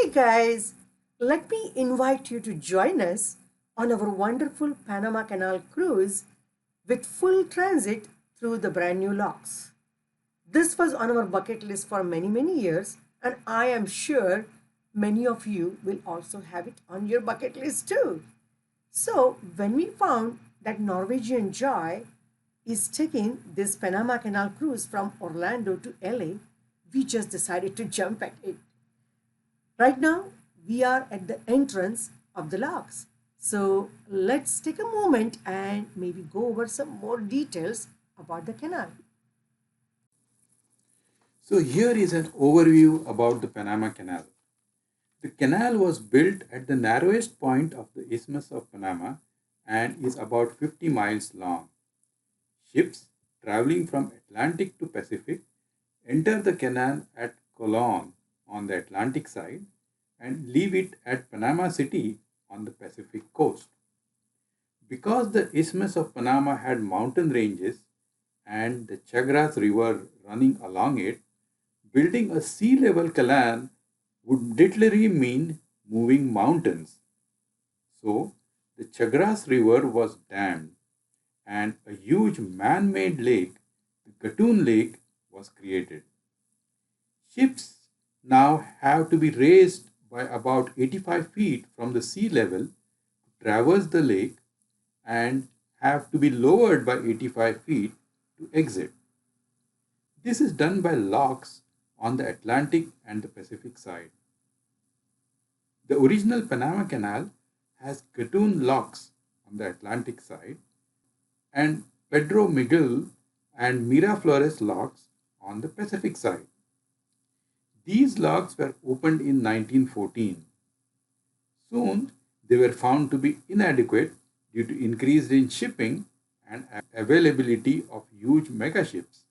Hey guys, let me invite you to join us on our wonderful Panama Canal cruise with full transit through the brand new locks. This was on our bucket list for many years, and I am sure many of you will also have it on your bucket list too. So, when we found that Norwegian JOY is taking this Panama Canal cruise from Orlando to LA, we just decided to jump at it. Right now, we are at the entrance of the locks. So let's take a moment and maybe go over some more details about the canal. So here is an overview about the Panama Canal. The canal was built at the narrowest point of the Isthmus of Panama and is about 50 miles long. Ships traveling from Atlantic to Pacific enter the canal at Colon on the Atlantic side and leave it at Panama City on the Pacific coast. Because the Isthmus of Panama had mountain ranges and the Chagres River running along it, building a sea level canal would literally mean moving mountains. So, the Chagres River was dammed and a huge man made lake, the Gatun Lake, was created. Ships now have to be raised by about 85 feet from the sea level to traverse the lake and have to be lowered by 85 feet to exit. This is done by locks on the Atlantic and the Pacific side. The original Panama Canal has Gatun locks on the Atlantic side and Pedro Miguel and Miraflores locks on the Pacific side. These locks were opened in 1914. Soon, they were found to be inadequate due to increase in shipping and availability of huge megaships.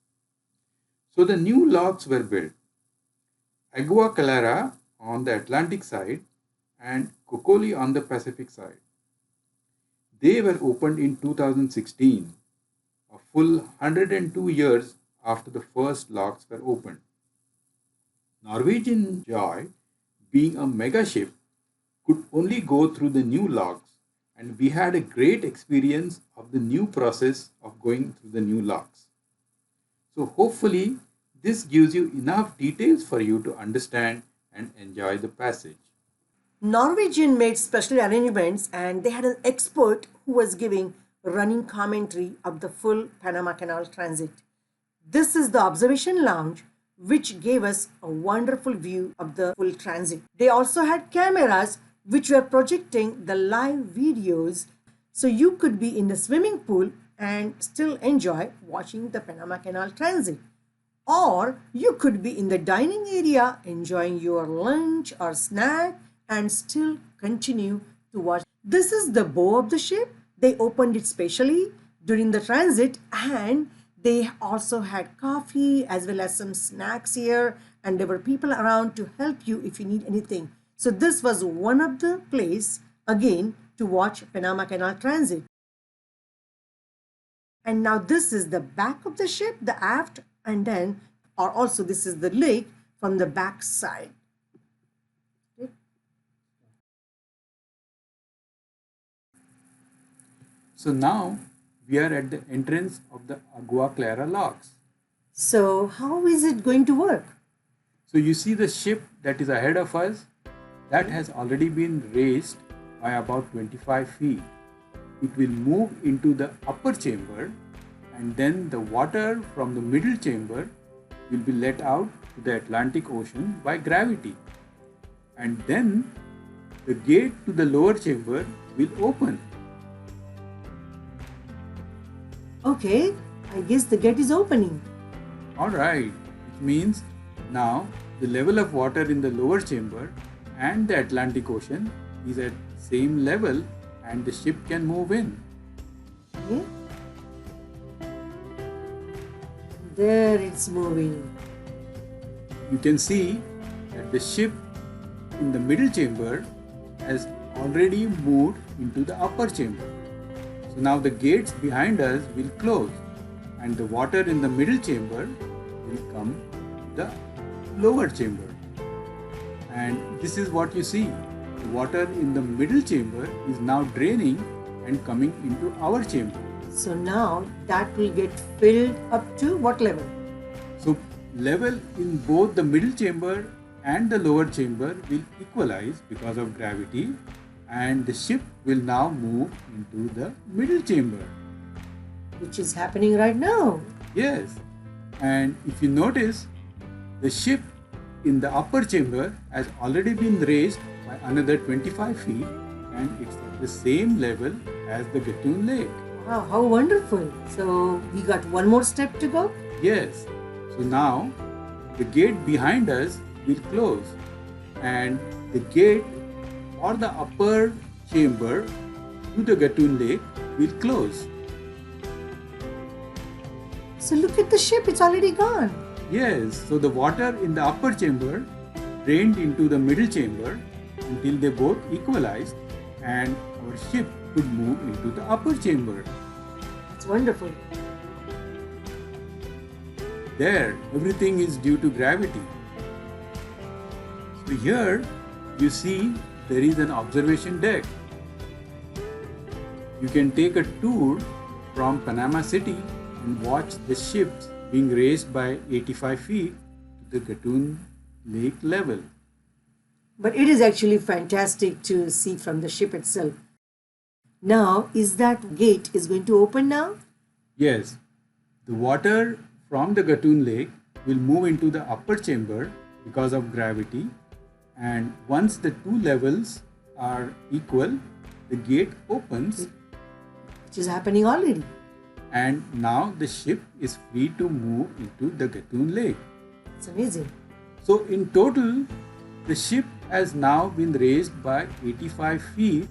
So the new locks were built. Agua Clara on the Atlantic side and Cocoli on the Pacific side. They were opened in 2016, a full 102 years after the first locks were opened. Norwegian JOY, being a mega ship, could only go through the new locks, and we had a great experience of the new process of going through the new locks. So hopefully this gives you enough details for you to understand and enjoy the passage. Norwegian made special arrangements and they had an expert who was giving running commentary of the full Panama Canal transit. This is the observation lounge which gave us a wonderful view of the full transit. They also had cameras which were projecting the live videos so you could be in the swimming pool and still enjoy watching the Panama Canal transit. Or you could be in the dining area enjoying your lunch or snack and still continue to watch. This is the bow of the ship. They opened it specially during the transit and they also had coffee as well as some snacks here, and there were people around to help you if you need anything. So this was one of the place again to watch Panama Canal transit. And now this is the back of the ship, the aft, and then or also this is the lake from the back side. So now we are at the entrance of the Agua Clara locks. So how is it going to work? So you see the ship that is ahead of us, that has already been raised by about 25 feet. It will move into the upper chamber and then the water from the middle chamber will be let out to the Atlantic Ocean by gravity. And then the gate to the lower chamber will open. Okay, I guess the gate is opening. Alright, it means now the level of water in the lower chamber and the Atlantic Ocean is at same level and the ship can move in. Okay. There it's moving. You can see that the ship in the middle chamber has already moved into the upper chamber. So now the gates behind us will close and the water in the middle chamber will come to the lower chamber. And this is what you see. The water in the middle chamber is now draining and coming into our chamber. So now that will get filled up to what level? So level in both the middle chamber and the lower chamber will equalize because of gravity, and the ship will now move into the middle chamber. Which is happening right now. Yes, and if you notice, the ship in the upper chamber has already been raised by another 25 feet, and it's at the same level as the Gatun Lake. Wow, how wonderful. So we got one more step to go? Yes, so now the gate behind us will close, and the gate for the upper chamber to the Gatun Lake will close. So look at the ship, it's already gone. Yes, so the water in the upper chamber drained into the middle chamber until they both equalized, and our ship could move into the upper chamber. It's wonderful. There, everything is due to gravity. So here you see there is an observation deck. You can take a tour from Panama City and watch the ships being raised by 85 feet to the Gatun Lake level. But it is actually fantastic to see from the ship itself. Now, is that gate is going to open now? Yes, the water from the Gatun Lake will move into the upper chamber because of gravity, and once the two levels are equal, the gate opens, Which is happening already. and now the ship is free to move into the Gatun Lake. It's amazing. So in total, the ship has now been raised by 85 feet.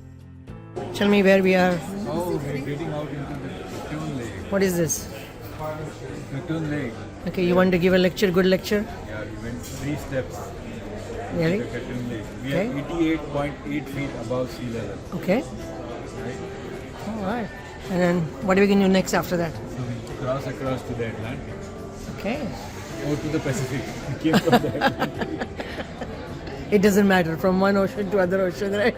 Tell me where we are. Oh, we're getting out into the Gatun Lake. What is this? Gatun Lake. Okay, you want to give a lecture, good lecture? Yeah, we went 3 steps. Really? Gatun Lake. We Okay. are 88.8 feet above sea level. Okay. Right? All right. And then what are we going to do next after that? So we cross across to the Atlantic Okay. or to the Pacific. We came from the Atlantic. It doesn't matter from one ocean to other ocean, right?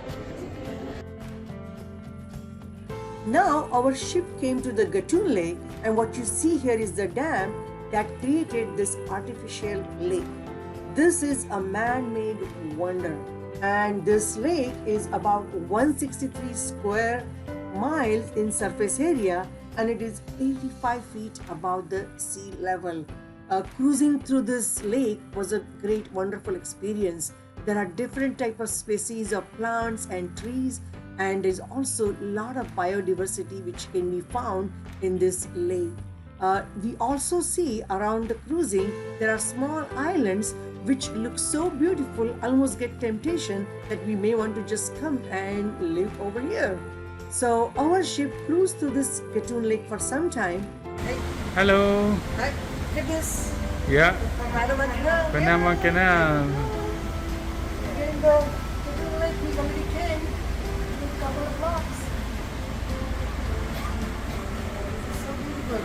Now our ship came to the Gatun Lake, and what you see here is the dam that created this artificial lake. This is a man-made wonder, and this lake is about 163 square miles in surface area, and it is 85 feet above the sea level. Cruising through this lake was a great, wonderful experience. There are different type of species of plants and trees, and there's also a lot of biodiversity which can be found in this lake. We also see around the cruising there are small islands which look so beautiful, almost get temptation that we may want to just come and live over here. So our ship cruised through this Gatun Lake for some time. Hello. Hi, look at this. Yeah. Panama Canal. Panama Canal. Again, the Gatun Lake we already came in a couple of blocks. It's so beautiful.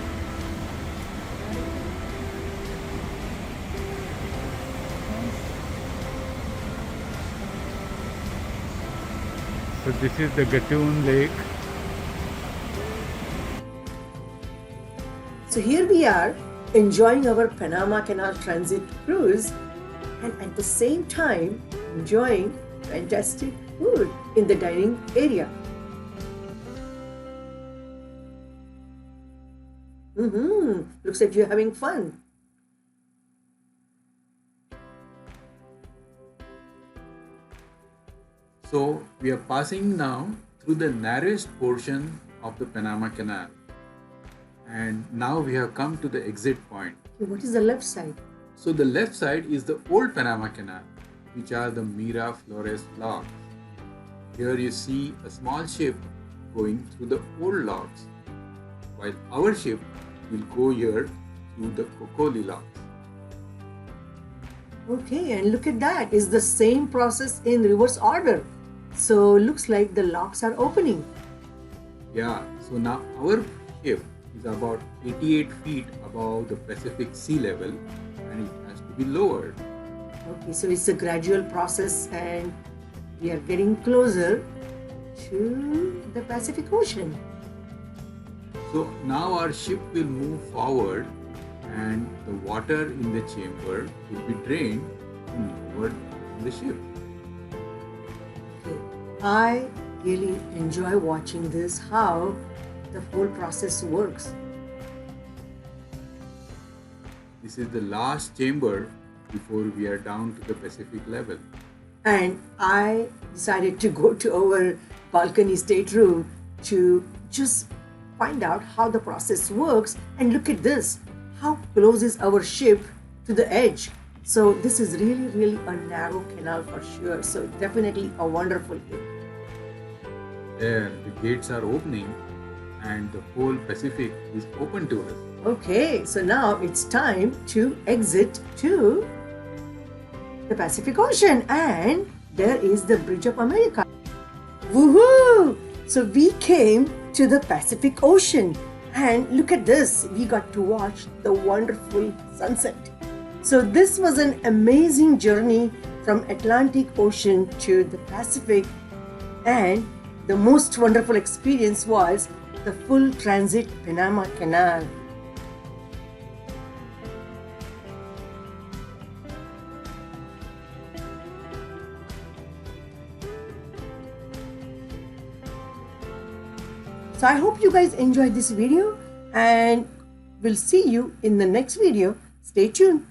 So this is the Gatun Lake. So here we are enjoying our Panama Canal transit cruise, and at the same time enjoying fantastic food in the dining area. Looks like you're having fun. So we are passing now through the narrowest portion of the Panama Canal. And now we have come to the exit point. Okay, what is the left side? So the left side is the old Panama Canal, which are the Miraflores locks. Here you see a small ship going through the old locks, while our ship will go here through the Cocoli locks. Okay, and look at that. It's the same process in reverse order. So looks like the locks are opening. Yeah, so now our ship is about 88 feet above the Pacific sea level, and it has to be lowered. Okay, so it's a gradual process and we are getting closer to the Pacific Ocean. So now our ship will move forward and the water in the chamber will be drained and lowered from the ship. Okay. I really enjoy watching this, how the whole process works. This is the last chamber before we are down to the Pacific level. And I decided to go to our balcony stateroom to just find out how the process works. And look at this, how close is our ship to the edge. So this is really a narrow canal for sure. So definitely a wonderful thing. There, the gates are opening and the whole Pacific is open to us. Okay, so now it's time to exit to the Pacific Ocean, and there is the Bridge of America. Woohoo! So we came to the Pacific Ocean, and look at this, we got to watch the wonderful sunset. So this was an amazing journey from Atlantic Ocean to the Pacific, and the most wonderful experience was the full transit Panama Canal. So I hope you guys enjoyed this video, and we'll see you in the next video. Stay tuned.